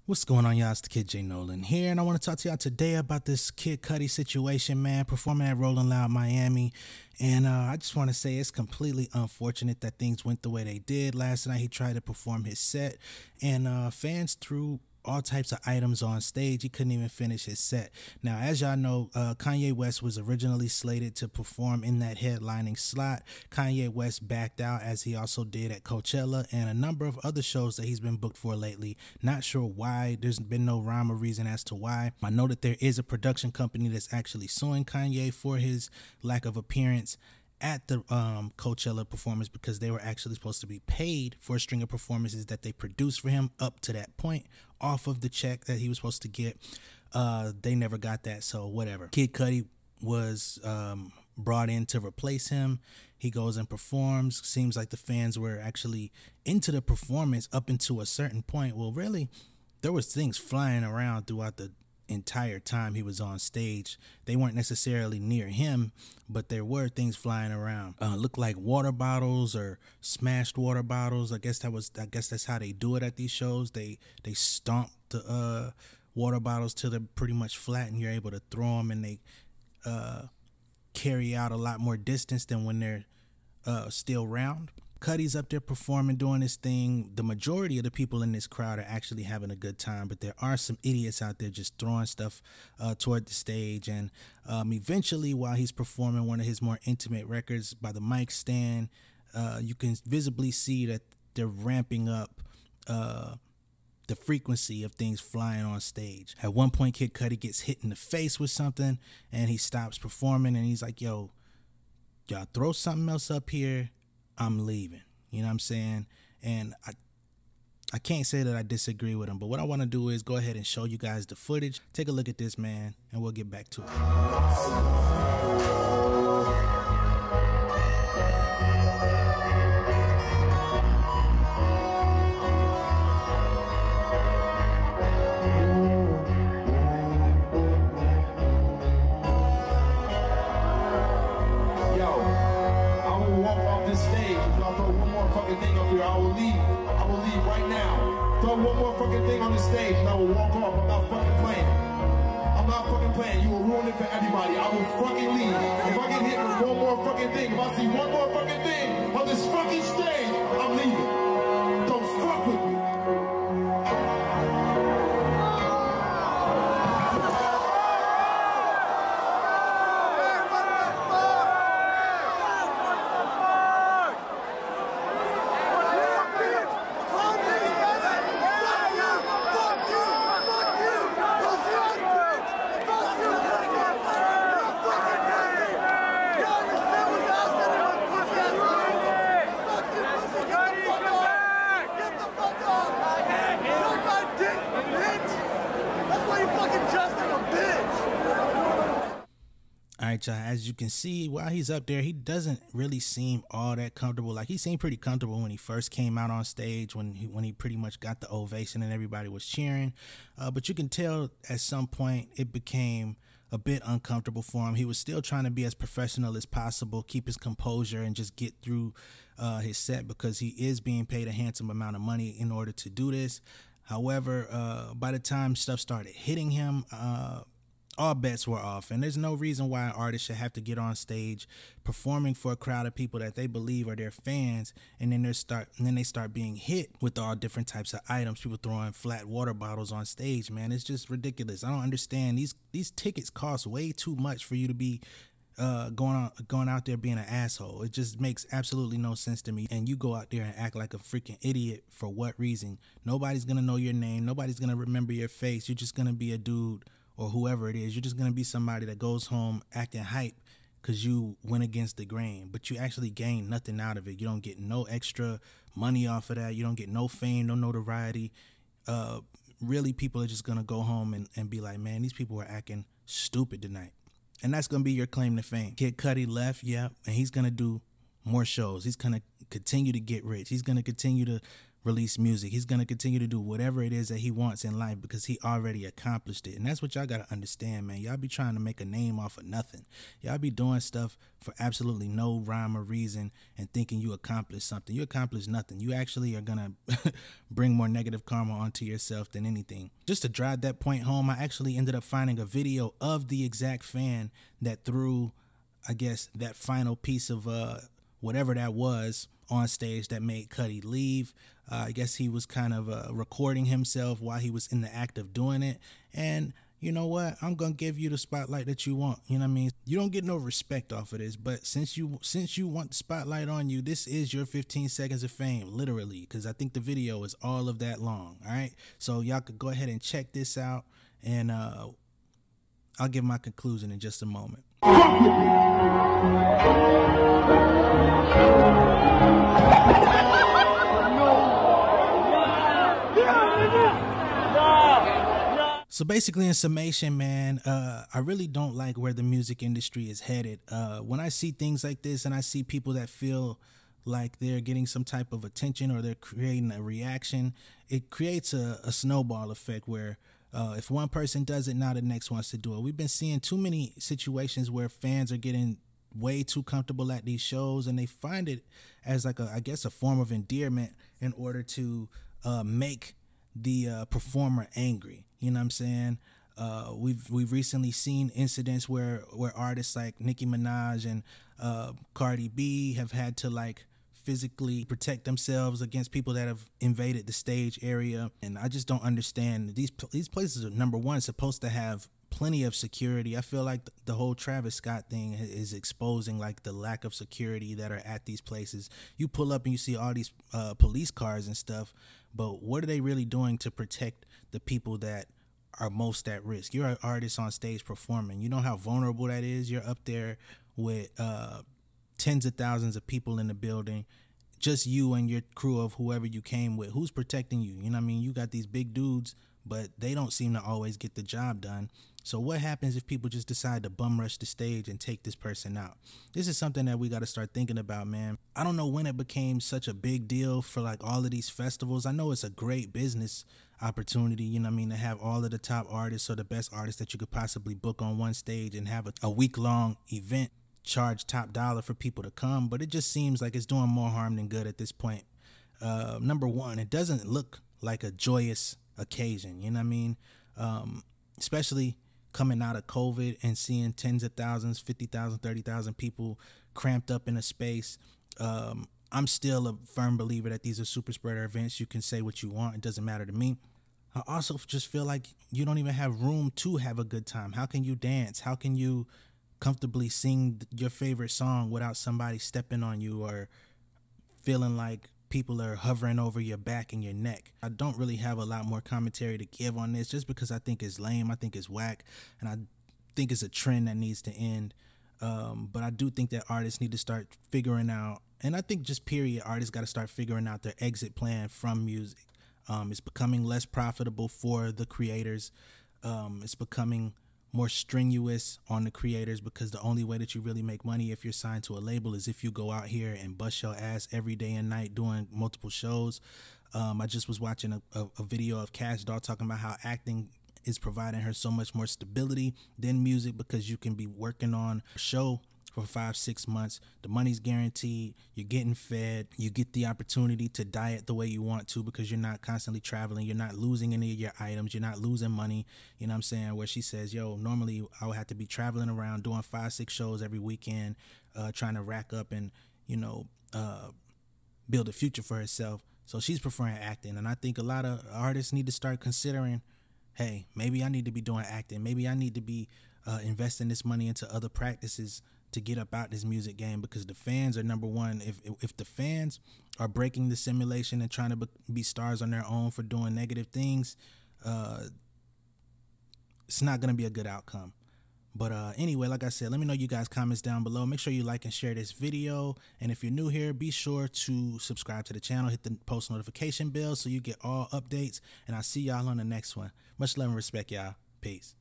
What's going on, y'all? It's the Kid J Nolan here, and I want to talk to y'all today about this Kid Cudi situation, man, performing at Rolling Loud Miami. And I just want to say it's completely unfortunate that things went the way they did. Last night he tried to perform his set, and fans threw all types of items on stage. He couldn't even finish his set. Now, as y'all know, Kanye West was originally slated to perform in that headlining slot. Kanye West backed out, as he also did at Coachella and a number of other shows that he's been booked for lately. Not sure why. There's been no rhyme or reason as to why. I know that there is a production company that's actually suing Kanye for his lack of appearance at the Coachella performance, because they were actually supposed to be paid for a string of performances that they produced for him up to that point off of the check that he was supposed to get. They never got that, so whatever. Kid Cudi was brought in to replace him. He goes and performs. Seems like the fans were actually into the performance up until a certain point. Well, really, there was things flying around throughout the entire time he was on stage. They weren't necessarily near him, but there were things flying around. Looked like water bottles or smashed water bottles. I guess that's how they do it at these shows. They stomp the water bottles till they're pretty much flat, and you're able to throw them, and they carry out a lot more distance than when they're still round. Cudi's up there performing, doing his thing. The majority of the people in this crowd are actually having a good time, but there are some idiots out there just throwing stuff toward the stage. And eventually, while he's performing one of his more intimate records by the mic stand, you can visibly see that they're ramping up the frequency of things flying on stage. At one point, Kid Cudi gets hit in the face with something, and he stops performing, and he's like, yo, y'all throw something else up here, I'm leaving. You know what I'm saying? And I can't say that I disagree with him, but what I want to do is go ahead and show you guys the footage. Take a look at this, man, and we'll get back to it. One more fucking thing on the stage and I will walk off. I'm not fucking playing. I'm not fucking playing. You will ruin it for everybody. I will fucking leave. If I get hit with one more fucking thing, if I see one more fucking thing on this fucking stage, I'm leaving. Don't fuck with me. Alright, y'all, as you can see, while he's up there, he doesn't really seem all that comfortable. Like, he seemed pretty comfortable when he first came out on stage, when he pretty much got the ovation and everybody was cheering. But you can tell at some point it became a bit uncomfortable for him. He was still trying to be as professional as possible, keep his composure, and just get through his set, because he is being paid a handsome amount of money in order to do this. However, by the time stuff started hitting him, all bets were off, and there's no reason why an artist should have to get on stage performing for a crowd of people that they believe are their fans, and then they start being hit with all different types of items. People throwing flat water bottles on stage, man. It's just ridiculous. I don't understand. These tickets cost way too much for you to be going out there being an asshole. It just makes absolutely no sense to me. And you go out there and act like a freaking idiot for what reason? Nobody's gonna know your name. Nobody's gonna remember your face. You're just gonna be a dude, or whoever it is. You're just going to be somebody that goes home acting hype because you went against the grain, but you actually gain nothing out of it. You don't get no extra money off of that. You don't get no fame, no notoriety. Really, people are just going to go home and be like, man, these people were acting stupid tonight. And that's going to be your claim to fame. Kid Cudi left, yeah, and he's going to do more shows. He's going to continue to get rich. He's going to continue to release music. He's going to continue to do whatever it is that he wants in life because he already accomplished it. And that's what y'all got to understand, man. Y'all be trying to make a name off of nothing. Y'all be doing stuff for absolutely no rhyme or reason and thinking you accomplished something. You accomplished nothing. You actually are going to bring more negative karma onto yourself than anything. Just to drive that point home, I actually ended up finding a video of the exact fan that threw, I guess, that final piece of whatever that was on stage that made Cudi leave. I guess he was kind of recording himself while he was in the act of doing it. And you know what? I'm going to give you the spotlight that you want. You know what I mean? You don't get no respect off of this, but since you want the spotlight on you, this is your 15 seconds of fame, literally, because I think the video is all of that long. All right? So y'all could go ahead and check this out, and I'll give my conclusion in just a moment. So basically, in summation, man, I really don't like where the music industry is headed. When I see things like this and I see people that feel like they're getting some type of attention or they're creating a reaction, it creates a snowball effect where if one person does it, now the next wants to do it. We've been seeing too many situations where fans are getting way too comfortable at these shows, and they find it as like I guess a form of endearment in order to make the performer angry. You know what I'm saying? We've recently seen incidents where artists like Nicki Minaj and Cardi B have had to like physically protect themselves against people that have invaded the stage area. And I just don't understand. These places are, number one, supposed to have plenty of security. I feel like the whole Travis Scott thing is exposing like the lack of security that are at these places. You pull up and you see all these police cars and stuff, but what are they really doing to protect the people that are most at risk? You're an artist on stage performing. You know how vulnerable that is. You're up there with tens of thousands of people in the building, just you and your crew of whoever you came with. Who's protecting you? You know what I mean? You got these big dudes, but they don't seem to always get the job done. So what happens if people just decide to bum rush the stage and take this person out? This is something that we got to start thinking about, man. I don't know when it became such a big deal for like all of these festivals. I know it's a great business opportunity, you know what I mean, to have all of the top artists or the best artists that you could possibly book on one stage and have a week-long event, charge top dollar for people to come. But it just seems like it's doing more harm than good at this point. Number one, it doesn't look like a joyous occasion, you know what I mean? Especially coming out of COVID and seeing tens of thousands, 50,000, 30,000 people cramped up in a space. I'm still a firm believer that these are super spreader events. You can say what you want. It doesn't matter to me. I also just feel like you don't even have room to have a good time. How can you dance? How can you comfortably sing your favorite song without somebody stepping on you or feeling like people are hovering over your back and your neck? I don't really have a lot more commentary to give on this just because I think it's lame. I think it's whack. And I think it's a trend that needs to end. But I do think that artists need to start figuring out, and I think just period, artists got to start figuring out their exit plan from music. It's becoming less profitable for the creators. It's becoming more strenuous on the creators because the only way that you really make money if you're signed to a label is if you go out here and bust your ass every day and night doing multiple shows. I just was watching a video of Cash Doll talking about how acting is providing her so much more stability than music because you can be working on a show for 5-6 months. The money's guaranteed. You're getting fed. You get the opportunity to diet the way you want to because you're not constantly traveling. You're not losing any of your items. You're not losing money. You know what I'm saying? Where she says, yo, normally I would have to be traveling around doing 5-6 shows every weekend, trying to rack up and, you know, build a future for herself. So she's preferring acting. And I think a lot of artists need to start considering, hey, maybe I need to be doing acting. Maybe I need to be investing this money into other practices to get up out this music game, because the fans are number one. If the fans are breaking the simulation and trying to be stars on their own for doing negative things, it's not going to be a good outcome. But anyway, like I said, let me know you guys' comments down below. Make sure you like and share this video. And if you're new here, be sure to subscribe to the channel. Hit the post notification bell so you get all updates. And I'll see y'all on the next one. Much love and respect, y'all. Peace.